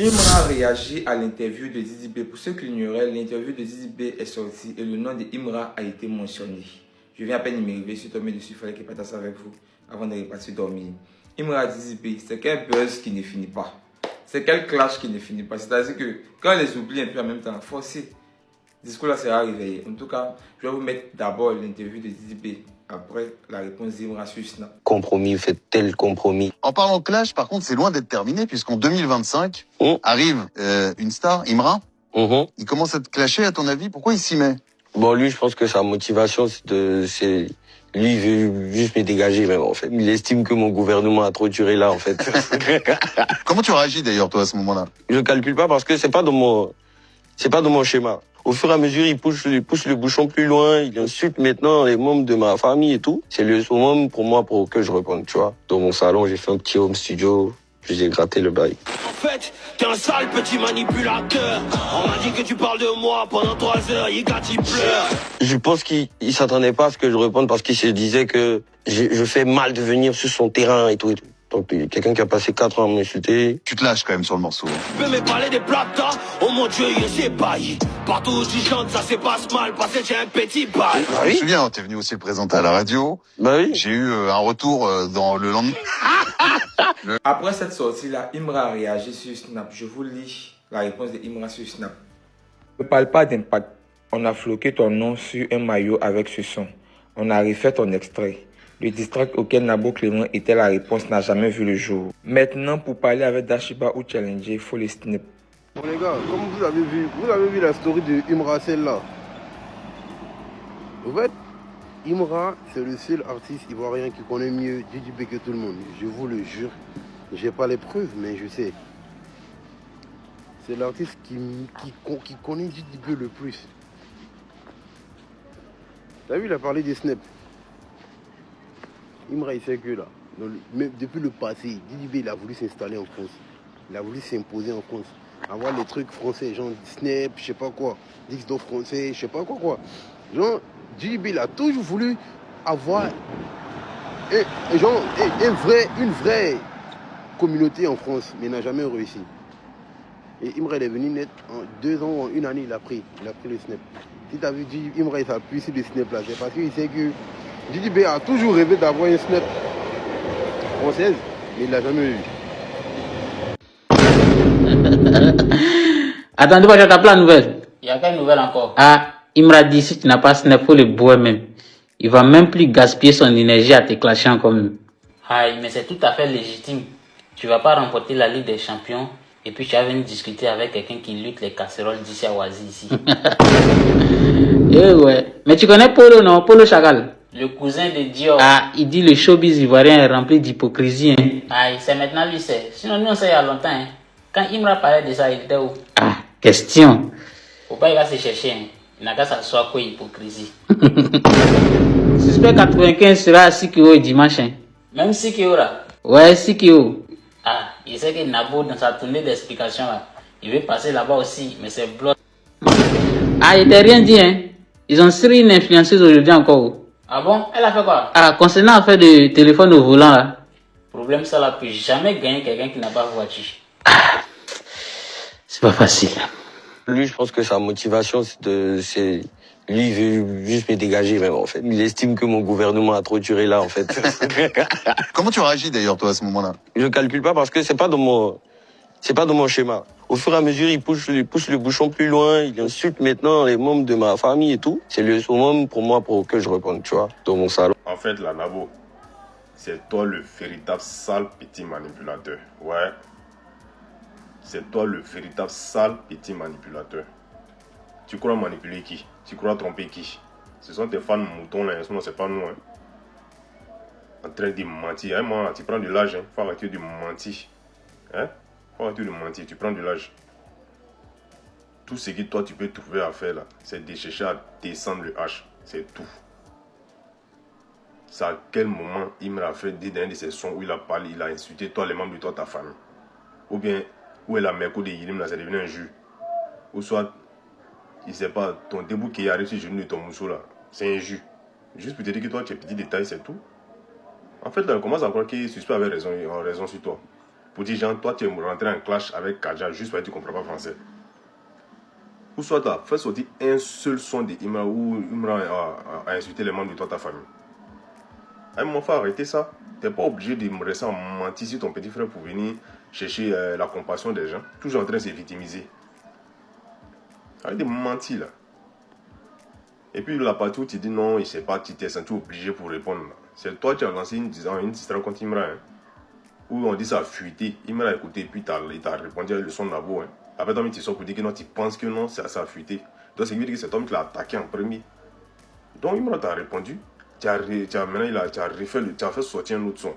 Imra réagit à l'interview de Didi B. Pour ceux qui l'ignoraient, l'interview de Didi B est sortie et le nom de Imra a été mentionné. Je viens à peine de m'arriver, je suis tombé dessus, il fallait que je partage ça avec vous avant de repartir dormir. Imra Didi B, c'est quel buzz qui ne finit pas. C'est quel clash qui ne finit pas. C'est-à-dire que quand on les oublie un peu en même temps, forcé, le discours là sera réveillé. En tout cas, je vais vous mettre d'abord l'interview de Didi B. Après, la réponse d'Imra sur Snap. Compromis, fait tel compromis. En parlant clash, par contre, c'est loin d'être terminé, puisqu'en 2025, arrive une star, Imra. Il commence à te clasher, à ton avis. Pourquoi il s'y met? Bon, lui, je pense que sa motivation, c'est lui, il veut juste me dégager, même, en fait. Il estime que mon gouvernement a trop duré là, en fait. Comment tu réagis, d'ailleurs, toi, à ce moment-là? Je calcule pas parce que c'est pas dans mon schéma. Au fur et à mesure, il pousse le bouchon plus loin, il insulte maintenant les membres de ma famille et tout. C'est le summum pour moi pour que je réponde, tu vois. Dans mon salon, j'ai fait un petit home studio, j'ai gratté le bail. En fait, t'es un sale petit manipulateur. On m'a dit que tu parles de moi pendant 3 heures, il pleure. Je pense qu'il s'attendait pas à ce que je réponde parce qu'il se disait que je fais mal de venir sur son terrain et tout. Donc, quelqu'un qui a passé 4 ans à m'insulter. Tu te lâches quand même sur le morceau. Tu peux me parler des plata? Oh mon Dieu, il s'est bailli. Partout où je chante, ça se passe mal parce que j'ai un petit bail. Je me souviens, t'es venu aussi le présenter à la radio. Bah oui. J'ai eu un retour dans le lendemain. Après cette sortie-là, Imra a réagi sur Snap. Je vous lis la réponse de Imra sur Snap. Ne parle pas d'impact. On a floqué ton nom sur un maillot avec ce son. On a refait ton extrait. Le distract auquel Nabo Clément était la réponse n'a jamais vu le jour. Maintenant, pour parler avec Dashiba ou Challenger, il faut les snap. Bon les gars, comme vous avez vu la story de Imra celle-là. En fait, Imra, c'est le seul artiste ivoirien qui connaît mieux Didi B que tout le monde. Je vous le jure. J'ai pas les preuves, mais je sais. C'est l'artiste qui connaît Didi B le plus. T'as vu, il a parlé des snaps. Imra, il sait que là, même depuis le passé, Didi B, il a voulu s'installer en France. Il a voulu s'imposer en France. Avoir les trucs français, genre Snap, je sais pas quoi, Dixdo français, je sais pas quoi. Genre, Didi B, il a toujours voulu avoir une vraie communauté en France, mais il n'a jamais réussi. Et Imra, il est venu net en 2 ans ou en 1 année, il a pris le Snap. Si tu as vu Imra, il s'appuie sur le Snap là, c'est parce qu'il sait que Didi B a toujours rêvé d'avoir une Snap française, mais il l'a jamais eu. Attendez, moi j'attends la nouvelle. Il y a quelle nouvelle encore? Ah, Imra dit si tu n'as pas Snap, faut le boire même. Il va même plus gaspiller son énergie à te clasher encore même. Aïe, mais c'est tout à fait légitime. Tu vas pas remporter la Ligue des Champions et puis tu vas venir discuter avec quelqu'un qui lutte les casseroles d'ici à Oasis ici. Eh ouais. Mais tu connais Polo, non? Polo Chagall. Le cousin de Dior. Ah, il dit le showbiz ivoirien est rempli d'hypocrisie. Hein. Aïe, c'est maintenant lui c'est. Sinon nous on sait il y a longtemps. Hein. Quand Imra parlait de ça, il était où? Ah, question. Faut pas il va se chercher. Hein. Il n'a qu'à s'asseoir quoi hypocrisie. Suspect 95 sera à 6 kg dimanche. Hein. Même si Kyo là. Ouais, 6 kg. Ah, il sait que Nabo dans sa tournée d'explication là, il veut passer là-bas aussi, mais c'est bloqué. Ah, il t'a rien dit, hein. Ils ont serré une influenceuse aujourd'hui encore. Ah bon? Elle a fait quoi? Ah, concernant l'affaire de téléphone au volant là. Problème ça là, puis jamais gagner quelqu'un qui n'a pas de voiture. Ah, c'est pas facile. Lui, je pense que sa motivation, c'est lui, il veut juste me dégager, même, en fait. Il estime que mon gouvernement a trop duré là, en fait. Comment tu réagis, d'ailleurs, toi, à ce moment-là? Je calcule pas parce que c'est pas dans mon schéma. Au fur et à mesure, il pousse le bouchon plus loin, il insulte maintenant les membres de ma famille et tout. C'est le summum pour moi pour que je réponde, tu vois, dans mon salon. En fait, la Nabo, c'est toi le véritable sale petit manipulateur. Ouais. C'est toi le véritable sale petit manipulateur. Tu crois manipuler qui? Tu crois tromper qui? Ce sont tes fans moutons là, sinon c'est pas nous. Hein. En train de mentir. Hein, moi, tu prends de l'âge, hein. Faut arrêter de mentir. Hein? Faut arrêter de mentir, tu prends de l'âge. Tout ce que toi tu peux trouver à faire là, c'est de chercher à descendre le H. C'est tout. C'est à quel moment il m'a fait dire dans un de ses sons où il a parlé, il a insulté toi, les membres de toi, ta famille. Ou bien, où est la merco de Yirim là, c'est devenu un jus. Ou soit, il sait pas, ton début qui arrive sur le genou de ton mousseau là, c'est un jus. Juste pour te dire que toi, tu es petit détail, c'est tout. En fait, là, on commence à croire que suspect avait raison sur toi. pour dire, genre, toi, tu es rentré en clash avec Kaja juste parce que tu ne comprends pas français. Ou soit tu as fait sortir un seul son de Imra où Imra a insulté les membres de toi, ta famille. Mon frère, arrêtez ça. Tu n'es pas obligé de me rester en mentir sur ton petit frère pour venir chercher la compassion des gens. Toujours en train de se victimiser. Arrête de mentir là. Et puis la partie où tu dis non, il ne sait pas, tu t'es senti obligé pour répondre. C'est toi qui as lancé une histoire contre Imra. Hein, où on dit ça a fuité. Imra a écouté et puis il t'a répondu avec le son de la voix. Hein. Après, toi, tu sors pour dire que non, tu penses que non, ça a fuité. Donc, c'est lui que c'est toi qui l'a attaqué en premier. Donc, Imra t'a répondu. Tu as fait sortir un autre son.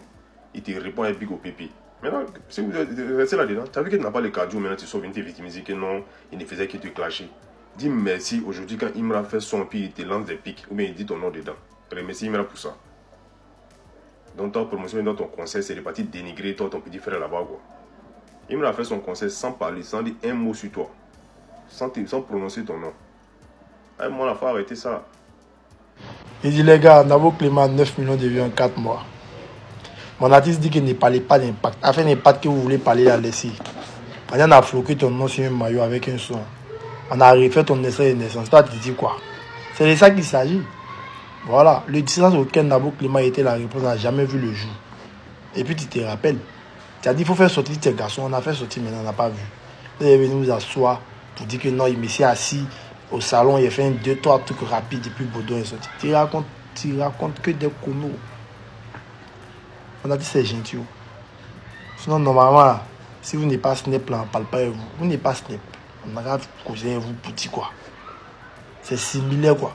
Il te répond avec Big au pépé. Maintenant, si vous restez là-dedans, tu as vu qu'il n'a pas le cardio, maintenant tu sors, venir te victimiser que non, il ne faisait que te clasher. Dis merci aujourd'hui quand Imra fait son puis il te lance des pics, ou bien il dit ton nom dedans. Remercie Imra pour ça. Donc ta promotion dans ton conseil, c'est de partir dénigrer toi, ton petit frère là-bas. Imra a fait son conseil sans parler, sans dire un mot sur toi. Sans prononcer ton nom. Moi, la faut arrêter ça. Il dit les gars, Nabo Clément 9 millions de vues en 4 mois. Mon artiste dit qu'il ne parlait pas d'impact. Afin d'impact que vous voulez parler à laisser. On a floqué ton nom sur un maillot avec un son. On a refait ton essai de naissance. Toi, tu dis quoi? C'est de ça qu'il s'agit. Voilà. Le distance auquel Nabo Clément était la réponse n'a jamais vu le jour. Et puis tu te rappelles. Tu as dit qu'il faut faire sortir tes garçons. On a fait sortir, mais on n'a pas vu. Vous est venu nous asseoir pour dire que non, il me s'est assis au salon. Il a fait 2-3 trucs rapides et puis Baudouin est sorti. Tu racontes que des conneries. On a dit c'est gentil. Sinon, normalement, là, si vous n'êtes pas Snap, là, on ne parle pas avec vous. Vous n'êtes pas Snap. On a causé vous petit quoi. C'est similaire quoi.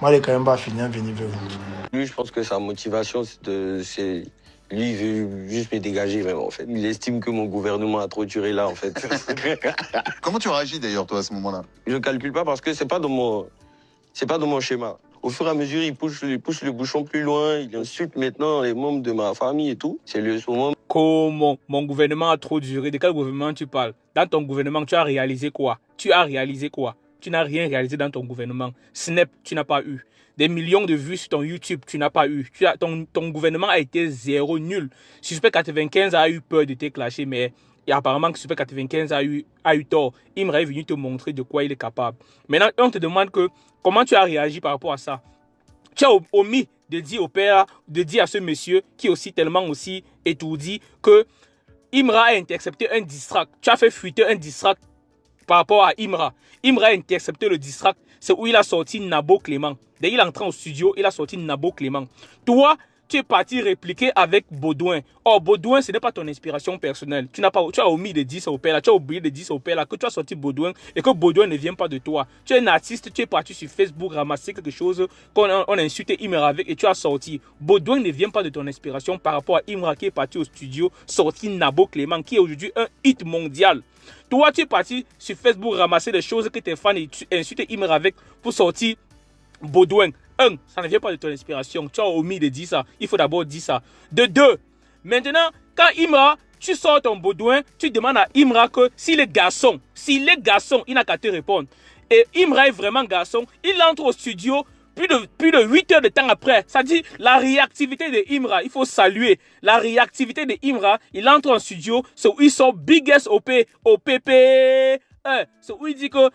Moi, il quand même pas fini à venir vers vous. Lui, je pense que sa motivation, c'est lui, il veut juste me dégager vraiment, en fait. Il estime que mon gouvernement a trop duré là, en fait. Comment tu réagis d'ailleurs, toi, à ce moment-là? Je calcule pas parce que c'est pas dans mon schéma. Au fur et à mesure, il pousse le bouchon plus loin, il insulte maintenant les membres de ma famille et tout. C'est le moment. Comment mon gouvernement a trop duré? De quel gouvernement tu parles? Dans ton gouvernement, tu as réalisé quoi? Tu n'as rien réalisé dans ton gouvernement. Snap, tu n'as pas eu. Des millions de vues sur ton YouTube, tu n'as pas eu. Ton gouvernement a été zéro, nul. Suspect 95 a eu peur de te clasher, mais apparemment que Super 95 a eu tort. Imra est venu te montrer de quoi il est capable. Maintenant, on te demande comment tu as réagi par rapport à ça. Tu as omis de dire au père, de dire à ce monsieur qui est aussi tellement aussi étourdi que Imra a intercepté un distract. Tu as fait fuiter un distract par rapport à Imra. Imra a intercepté le distract. C'est où il a sorti Nabo Clément. Dès qu'il est entré au studio, il a sorti Nabo Clément. Toi, tu es parti répliquer avec Baudouin. Or, Baudouin, ce n'est pas ton inspiration personnelle. Tu as omis de dire ça au père là. Tu as oublié de dire ça au père là que tu as sorti Baudouin et que Baudouin ne vient pas de toi. Tu es un artiste, tu es parti sur Facebook ramasser quelque chose qu'on a insulté Imra avec et tu as sorti. Baudouin ne vient pas de ton inspiration par rapport à Imra qui est parti au studio, sorti Nabo Clément qui est aujourd'hui un hit mondial. Toi, tu es parti sur Facebook ramasser des choses que tes fans et tu insultes Imra avec pour sortir Baudouin. Ça ne vient pas de ton inspiration. Tu as omis de dire ça. Il faut d'abord dire ça. De deux, maintenant, quand Imra, tu sors ton Baudouin, tu demandes à Imra que s'il est garçon, il n'a qu'à te répondre. Et Imra est vraiment garçon. Il entre au studio plus de 8 heures de temps après. Ça dit la réactivité de Imra. Il faut saluer la réactivité de Imra. Il entre en studio. C'est où il sort Biggest OP, OPP. C'est où il dit que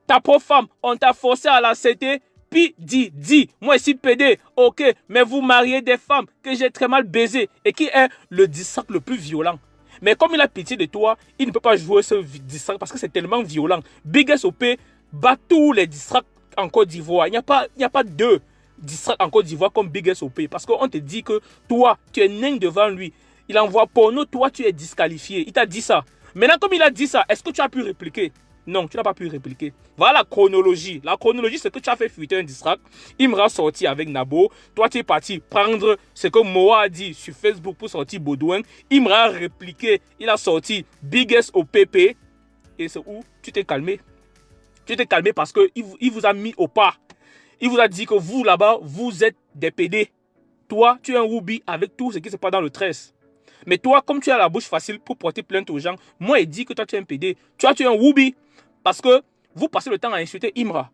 ta pauvre femme, on t'a forcé à l'accepter. Puis dit, moi ici PD, ok, mais vous mariez des femmes que j'ai très mal baisées et qui est le distract le plus violent. Mais comme il a pitié de toi, il ne peut pas jouer ce distract parce que c'est tellement violent. Biggest OP bat tous les distracts en Côte d'Ivoire. Il n'y a pas deux distracts en Côte d'Ivoire comme Biggest OP parce qu'on te dit que toi, tu es nain devant lui. Il envoie porno, toi, tu es disqualifié. Il t'a dit ça. Maintenant, comme il a dit ça, est-ce que tu as pu répliquer? Non, tu n'as pas pu répliquer. Voilà la chronologie. La chronologie, c'est que tu as fait fuiter un distract. Imra sorti avec Nabo. Toi, tu es parti prendre ce que Moa a dit sur Facebook pour sortir Baudouin. Imra a répliqué. Il a sorti Biggest OPP. Et c'est où tu t'es calmé. Tu t'es calmé parce qu'il vous a mis au pas. Il vous a dit que vous, là-bas, vous êtes des PD. Toi, tu es un Woubi avec tout ce qui se passe dans le 13. Mais toi, comme tu as la bouche facile pour porter plainte aux gens, moi, il dit que toi, tu es un PD. Tu es un Woubi. Parce que vous passez le temps à insulter Imra.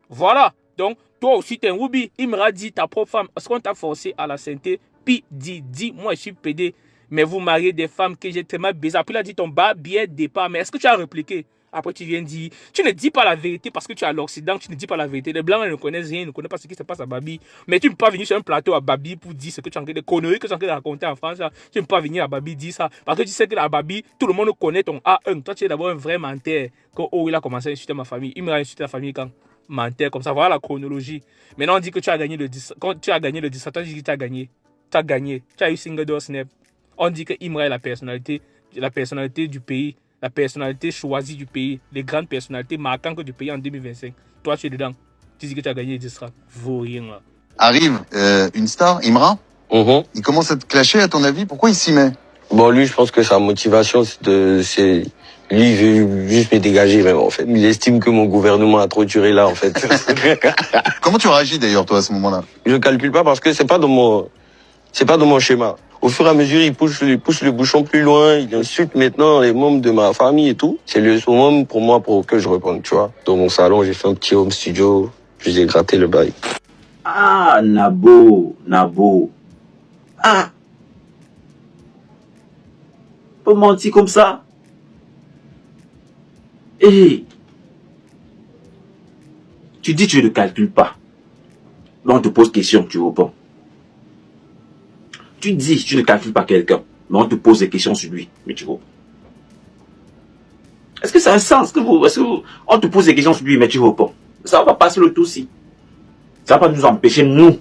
Voilà. Donc, toi aussi, tu es un Woubi. Imra dit ta propre femme, est-ce qu'on t'a forcé à la santé? Puis dit, moi, je suis PD. mais vous mariez des femmes que j'ai tellement baisé. Après, il a dit ton babi départ. Mais est-ce que tu as répliqué? Après, tu viens dire, tu ne dis pas la vérité parce que tu es à l'Occident, tu ne dis pas la vérité. Les Blancs ne connaissent rien, ne connaissent pas ce qui se passe à Babi. Mais tu ne peux pas venir sur un plateau à Babi pour dire ce que tu es en train de conneries que tu es en train de raconter en France. Tu ne peux pas venir à Babi dire ça. Parce que tu sais que à Babi, tout le monde connaît ton A1. Toi, tu es d'abord un vrai menteur. Quand il a commencé à insulter ma famille, il m'a insulté la famille quand menteur comme ça. Voilà la chronologie. Maintenant, on dit que tu as gagné le 10. Quand tu as gagné le 17, on dit que tu as gagné. Tu as gagné. Tu as eu single door snap. On dit que Imra est la personnalité du pays. La personnalité choisie du pays, les grandes personnalités marquantes du pays en 2025. Toi, tu es dedans. Tu dis que tu as gagné, il sera. Vaut rien là. Arrive une star, Imra. Il commence à te clasher, à ton avis. Pourquoi il s'y met? Bon, lui, je pense que sa motivation, c'est lui, il veut juste me dégager, même, en fait. Il estime que mon gouvernement a trop duré là, en fait. Comment tu réagis d'ailleurs, toi, à ce moment-là? Je calcule pas parce que c'est pas dans mon schéma. Au fur et à mesure, il pousse le bouchon plus loin, il insulte maintenant les membres de ma famille et tout. C'est le summum pour moi pour que je réponde, tu vois. Dans mon salon, j'ai fait un petit home studio, je lui ai gratté le bail. Ah, Nabo. Ah. Pas mentir comme ça. Et tu dis que tu ne calcules pas. Là, on te pose question, tu réponds. Tu dis que tu ne calcules pas quelqu'un, mais on te pose des questions sur lui, mais tu réponds. Est-ce que ça a un sens on te pose des questions sur lui, mais tu réponds? Ça va passer le tout aussi. Ça va pas nous empêcher, nous,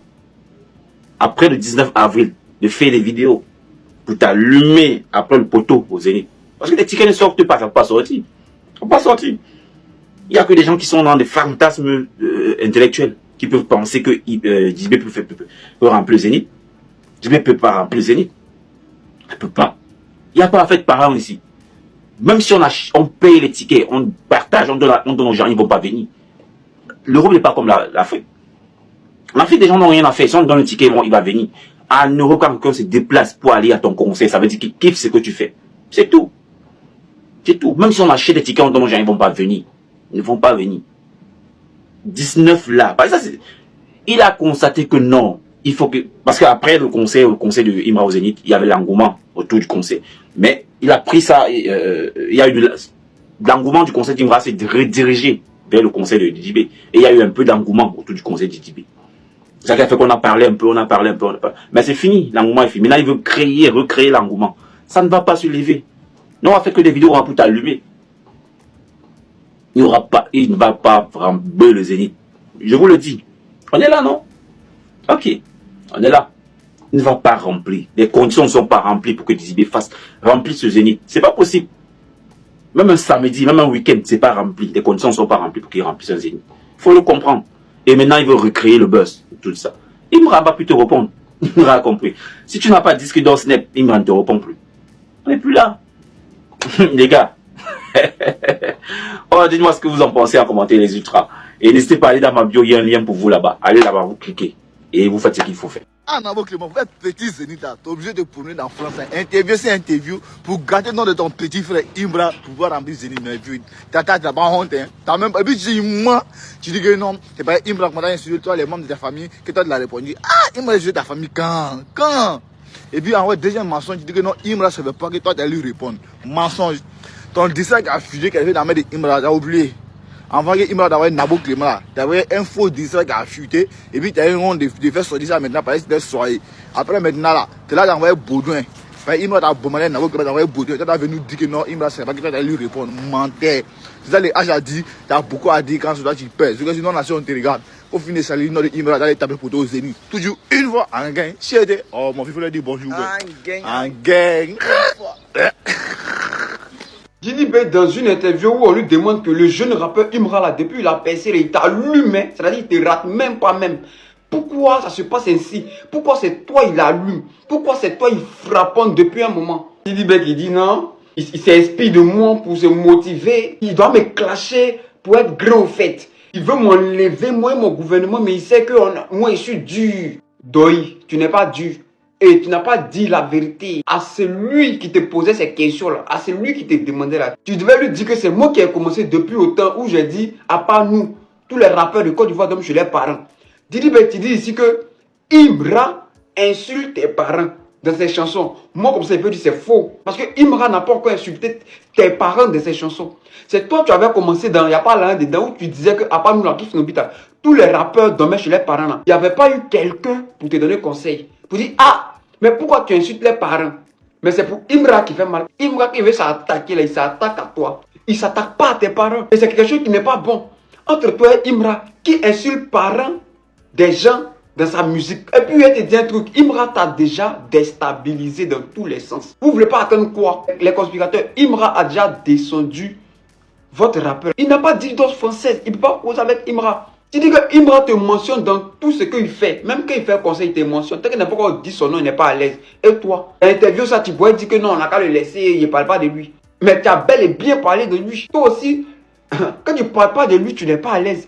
après le 19 avril, de faire des vidéos pour t'allumer après le poteau au Zénith. Parce que les tickets ne sortent pas, ça ne va pas sortir. Ça ne va pas sortir. Il n'y a que des gens qui sont dans des fantasmes intellectuels, qui peuvent penser que Djibé peut remplir le Zénith. Djibé ne peut pas remplir le Zénith. Il ne peut pas. Il n'y a pas à faire de parents ici. Même si on paye les tickets, on partage, on donne aux gens, ils ne vont pas venir. L'Europe n'est pas comme l'Afrique. L'Afrique, des gens n'ont rien à faire. Si on donne le ticket, il va venir. En Europe, quand quelqu'un se déplace pour aller à ton concert, ça veut dire qu'il kiffe ce que tu fais. C'est tout. C'est tout. Même si on achète des tickets, on donne aux gens, ils ne vont pas venir. Ils ne vont pas venir. 19 là. Il a constaté que non. Il faut que, parce qu'après le concert de Imra au Zénith, il y avait l'engouement autour du concert. Mais il a pris ça, il y a eu l'engouement du concert d'Imra s'est redirigé vers le concert de Djibé. Et il y a eu un peu d'engouement autour du concert de Djibé. Ça qui a fait qu'on a parlé un peu, Mais c'est fini, l'engouement est fini. Maintenant, il veut recréer l'engouement. Ça ne va pas se lever. Non, on va faire que des vidéos pour t'allumer. Il ne va pas remplir le Zénith. Je vous le dis. On est là, non? Ok. On est là. Il ne va pas remplir. Les conditions ne sont pas remplies pour que Djibé fasse remplir ce Zénith. C'est pas possible. Même un samedi, même un week-end, c'est pas rempli. Les conditions ne sont pas remplies pour qu'il remplisse un Zénith. Il faut le comprendre. Et maintenant, il veut recréer le buzz. Tout ça. Imra va plus te répondre. Imra a compris. Si tu n'as pas disque dans Snap, Imra ne te répond plus. On n'est plus là. Les gars. Oh, dites-moi ce que vous en pensez en commenter les ultras. Et n'hésitez pas à aller dans ma bio, il y a un lien pour vous là-bas. Allez là-bas, vous cliquez. Et vous faites ce qu'il faut faire. Ah non, Clément, vous êtes petit Zénith, t'es obligé de promener dans France. Interview, c'est interview pour garder le nom de ton petit frère Imra pour pouvoir remplir Zénith. T'as pas honte, hein. T'as même pas. Et puis tu dis, moi, tu dis que non, c'est pas Imra qui m'a insulté, toi, les membres de ta famille, que toi, tu l'as répondu. Ah, Imra a insulté ta famille quand? Et puis, en vrai, deuxième mensonge, tu dis que non, Imra, ça veut pas que toi, tu lui répondre. Mensonge. Ton dislike a fusé qu'elle fait dans la main de Imra, t'as oublié. Avant que Imra d'avoir Nabo Clément là, t'avais un faux dislike à fuiter, et puis t'as eu honte de faire sortir ça maintenant, parce que c'était soirée. Après maintenant là, t'es là d'envoyer Baudouin. Imra t'a bombardé Nabo Clément d'envoyer Baudouin. T'as venu dire que non, Imra, c'est pas que t'as lui répondre. Menteur. C'est ça les H a dit, t'as beaucoup à dire quand tu tu pèses. Parce que sinon, la nation te regarde. Au final, ça lui, non, Imra, d'aller taper pour toi au Zénith. Toujours une fois, en gang. Chier, oh, mon fils, il faut lui dire bonjour. En gang. Djibé, dans une interview où on lui demande que le jeune rappeur Imra là, depuis il a percé, il t'allume, c'est-à-dire il te rate même pas même. Pourquoi ça se passe ainsi? Pourquoi c'est toi il allume? Pourquoi c'est toi il frappante depuis un moment? Djibé qui dit non, il s'inspire de moi pour se motiver, il doit me clasher pour être grand au fait. Il veut m'enlever, moi et mon gouvernement, mais il sait que moi je suis dur. Doi, tu n'es pas dur. Et tu n'as pas dit la vérité à celui qui te posait ces questions-là, à celui qui te demandait là. Tu devais lui dire que c'est moi qui ai commencé depuis au temps où j'ai dit, à part nous, tous les rappeurs de Côte d'Ivoire, donc chez les parents. Didi, tu dis ici que Imra insulte tes parents. dans ses chansons. Moi, comme ça, il peut dire c'est faux. Parce que Imra n'a pas encore insulté tes parents de ses chansons. C'est toi, tu avais commencé dans, il n'y a pas l'un dedans où tu disais que, à part nous, la Kif Nobita, tous les rappeurs dormaient chez les parents. Là. Il n'y avait pas eu quelqu'un pour te donner conseil. Pour dire, ah, mais pourquoi tu insultes les parents? Mais c'est pour Imra qui fait mal. Imra qui veut s'attaquer, là, il s'attaque à toi. Il ne s'attaque pas à tes parents. Et c'est quelque chose qui n'est pas bon. Entre toi et Imra, qui insulte parents des gens dans sa musique. Et puis, il te dit un truc, Imra t'a déjà déstabilisé dans tous les sens. Vous ne voulez pas attendre quoi? Les conspirateurs, Imra a déjà descendu votre rappeur. Il n'a pas dit d'os française. Il ne peut pas causer avec Imra. Tu dis que Imra te mentionne dans tout ce qu'il fait. Même quand il fait un conseil, il te mentionne. Tant qu'il n'a pas encore dit son nom, il n'est pas à l'aise. Et toi, dans l'interview, ça, tu pourrais dire que non, on n'a qu'à le laisser, il ne parle pas de lui. Mais tu as bel et bien parlé de lui. Toi aussi, quand tu ne parles pas de lui, tu n'es pas à l'aise.